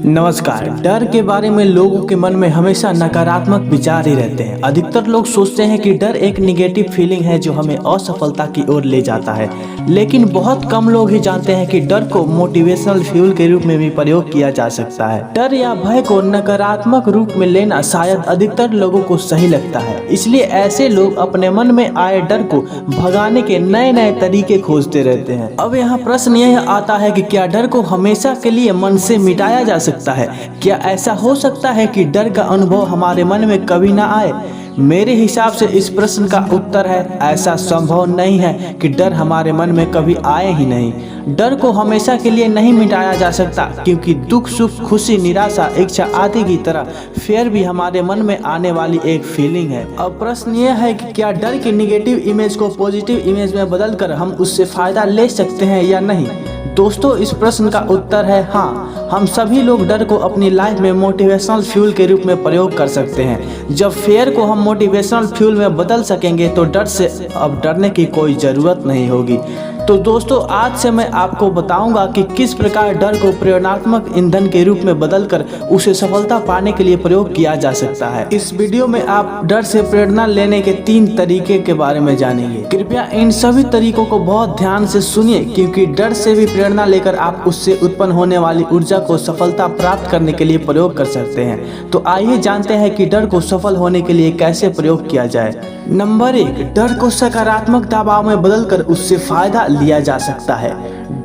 नमस्कार। डर के बारे में लोगों के मन में हमेशा नकारात्मक विचार ही रहते हैं। अधिकतर लोग सोचते हैं कि डर एक निगेटिव फीलिंग है जो हमें असफलता की ओर ले जाता है, लेकिन बहुत कम लोग ही जानते हैं कि डर को मोटिवेशनल फ्यूल के रूप में भी प्रयोग किया जा सकता है। डर या भय को नकारात्मक रूप में लेना शायद अधिकतर लोगों को सही लगता है, इसलिए ऐसे लोग अपने मन में आए डर को भगाने के नए नए तरीके खोजते रहते हैं। अब यहाँ प्रश्न यह आता है कि क्या डर को हमेशा के लिए मन से मिटाया जा सकता है? क्या ऐसा हो सकता है कि डर का अनुभव हमारे मन में कभी ना आए? मेरे हिसाब से इस प्रश्न का उत्तर है ऐसा संभव नहीं है कि डर हमारे मन में कभी आए ही नहीं। डर को हमेशा के लिए नहीं मिटाया जा सकता, क्योंकि दुख, सुख, खुशी, निराशा, इच्छा आदि की तरह फियर भी हमारे मन में आने वाली एक फीलिंग है। अब प्रश्न यह है कि क्या डर की निगेटिव इमेज को पॉजिटिव इमेज में बदलकर हम उससे फायदा ले सकते हैं या नहीं? दोस्तों, इस प्रश्न का उत्तर है हाँ। हम सभी लोग डर को अपनी लाइफ में मोटिवेशनल फ्यूल के रूप में प्रयोग कर सकते हैं। जब फेयर को हम मोटिवेशनल फ्यूल में बदल सकेंगे तो डर से अब डरने की कोई ज़रूरत नहीं होगी। तो दोस्तों, आज से मैं आपको बताऊंगा कि किस प्रकार डर को प्रेरणात्मक ईंधन के रूप में बदलकर उसे सफलता पाने के लिए प्रयोग किया जा सकता है। इस वीडियो में आप डर से प्रेरणा लेने के 3 तरीके के बारे में जानेंगे। कृपया इन सभी तरीकों को बहुत ध्यान से सुनिए, क्योंकि डर से भी प्रेरणा लेकर आप उससे उत्पन्न होने वाली ऊर्जा को सफलता प्राप्त करने के लिए प्रयोग कर सकते हैं। तो आइए जानते हैं कि डर को सफल होने के लिए कैसे प्रयोग किया जाए। नंबर 1, डर को सकारात्मक दबाव में बदलकर उससे फायदा लिया जा सकता है।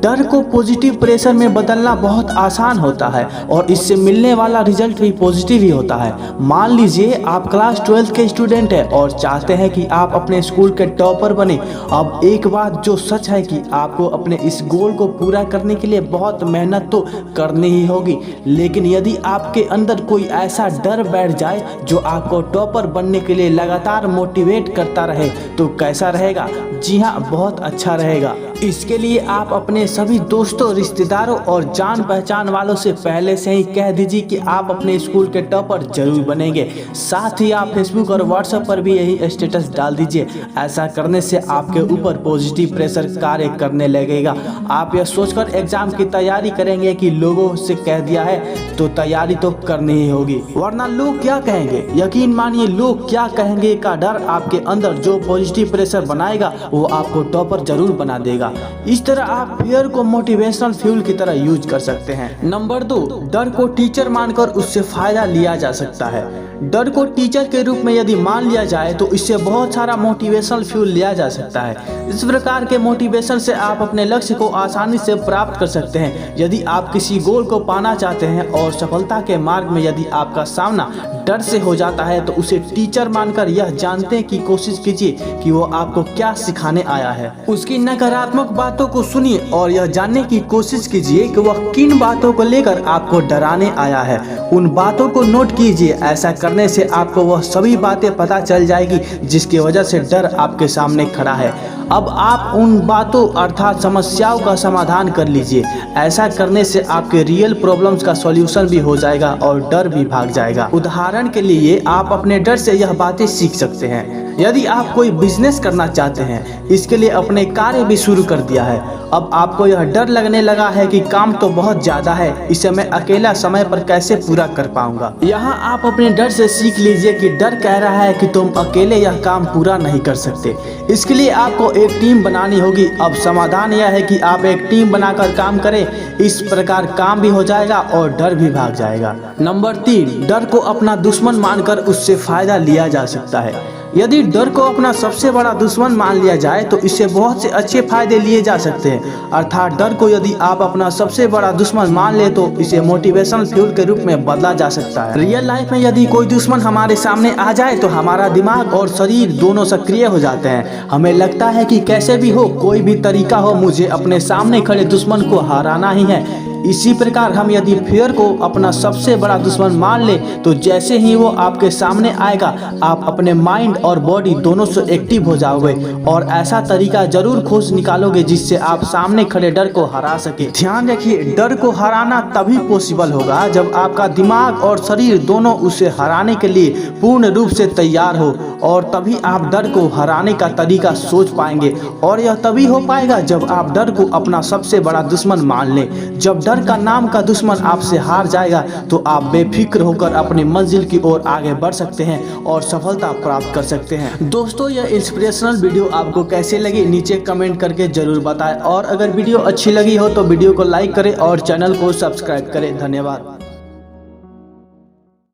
डर को पॉजिटिव प्रेशर में बदलना बहुत आसान होता है और इससे मिलने वाला रिजल्ट भी पॉजिटिव ही होता है। मान लीजिए आप क्लास 12 के स्टूडेंट हैं और चाहते हैं कि आप अपने स्कूल के टॉपर बने। अब एक बात जो सच है कि आपको अपने इस गोल को पूरा करने के लिए बहुत मेहनत तो करनी ही होगी, लेकिन यदि आपके अंदर कोई ऐसा डर बैठ जाए जो आपको टॉपर बनने के लिए लगातार मोटिवेट करता रहे तो कैसा रहेगा? जी हाँ, बहुत अच्छा रहेगा। इसके लिए आप अपने सभी दोस्तों, रिश्तेदारों और जान पहचान वालों से पहले से ही कह दीजिए कि आप अपने स्कूल के टॉपर जरूर बनेंगे। साथ ही आप फेसबुक और व्हाट्सएप पर भी यही स्टेटस डाल दीजिए। ऐसा करने से आपके ऊपर पॉजिटिव प्रेशर कार्य करने लगेगा। आप यह सोचकर एग्जाम की तैयारी करेंगे कि लोगों से कह दिया है तो तैयारी तो करनी ही होगी, वरना लोग क्या कहेंगे। यकीन मानिए, लोग क्या कहेंगे का डर आपके अंदर जो पॉजिटिव प्रेशर बनाएगा वो आपको टॉपर जरूर बना देगा। इस तरह आप फियर को मोटिवेशनल फ्यूल की तरह यूज कर सकते हैं। नंबर 2, डर को टीचर मानकर उससे फायदा लिया जा सकता है। डर को टीचर के रूप में यदि मान लिया जाए तो इससे बहुत सारा मोटिवेशनल फ्यूल लिया जा सकता है। इस प्रकार के मोटिवेशन से आप अपने लक्ष्य को आसानी से प्राप्त कर सकते हैं। यदि आप किसी गोल को पाना चाहते हैं और सफलता के मार्ग में यदि आपका सामना डर से हो जाता है तो उसे टीचर मानकर यह जानने की कोशिश कीजिए कि वो आपको क्या सिखाने आया है। उसकी नकारात्मक बातों को सुनिए और यह जानने की कोशिश कीजिए कि वह किन बातों को लेकर आपको डराने आया है। उन बातों को नोट कीजिए। ऐसा करने से आपको वह सभी बातें पता चल जाएगी जिसकी वजह से डर आपके सामने खड़ा है। अब आप उन बातों अर्थात समस्याओं का समाधान कर लीजिए। ऐसा करने से आपके रियल प्रॉब्लम्स का सॉल्यूशन भी हो जाएगा और डर भी भाग जाएगा। उदाहरण के लिए आप अपने डर से यह बातें सीख सकते हैं। यदि आप कोई बिजनेस करना चाहते हैं, इसके लिए अपने कार्य भी शुरू कर दिया है। अब आपको यह डर लगने लगा है कि काम तो बहुत ज़्यादा है, इसे मैं अकेला समय पर कैसे पूरा कर पाऊंगा। यहाँ आप अपने डर से सीख लीजिए कि डर कह रहा है कि तुम अकेले यह काम पूरा नहीं कर सकते। इसके लिए आपको एक टीम बनानी होगी। अब समाधान यह है कि आप एक टीम बनाकर काम करें। इस प्रकार काम भी हो जाएगा और डर भी भाग जाएगा। नंबर 3, डर को अपना दुश्मन मानकर उससे फायदा लिया जा सकता है। यदि डर को अपना सबसे बड़ा दुश्मन मान लिया जाए तो इससे बहुत से अच्छे फायदे लिए जा सकते हैं। अर्थात डर को यदि आप अपना सबसे बड़ा दुश्मन मान ले तो इसे मोटिवेशनल फ्यूल के रूप में बदला जा सकता है। रियल लाइफ में यदि कोई दुश्मन हमारे सामने आ जाए तो हमारा दिमाग और शरीर दोनों सक्रिय हो जाते हैं। हमें लगता है कि कैसे भी हो, कोई भी तरीका हो, मुझे अपने सामने खड़े दुश्मन को हराना ही है। इसी प्रकार हम यदि फियर को अपना सबसे बड़ा दुश्मन मान ले तो जैसे ही वो आपके सामने आएगा आप अपने माइंड और बॉडी दोनों से एक्टिव हो जाओगे और ऐसा तरीका जरूर खोज निकालोगे जिससे आप सामने खड़े डर को हरा सके। ध्यान रखिए, डर को हराना तभी पॉसिबल होगा जब आपका दिमाग और शरीर दोनों उसे हराने के लिए पूर्ण रूप से तैयार हो, और तभी आप डर को हराने का तरीका सोच पाएंगे। और यह तभी हो पाएगा जब आप डर को अपना सबसे बड़ा दुश्मन मान लें। जब डर का नाम का दुश्मन आपसे हार जाएगा तो आप बेफिक्र होकर अपनी मंजिल की ओर आगे बढ़ सकते हैं और सफलता प्राप्त कर सकते हैं। दोस्तों, यह इंस्पिरेशनल वीडियो आपको कैसी लगी नीचे कमेंट करके जरूर बताएं और अगर वीडियो अच्छी लगी हो तो वीडियो को लाइक करें और चैनल को सब्सक्राइब करें। धन्यवाद।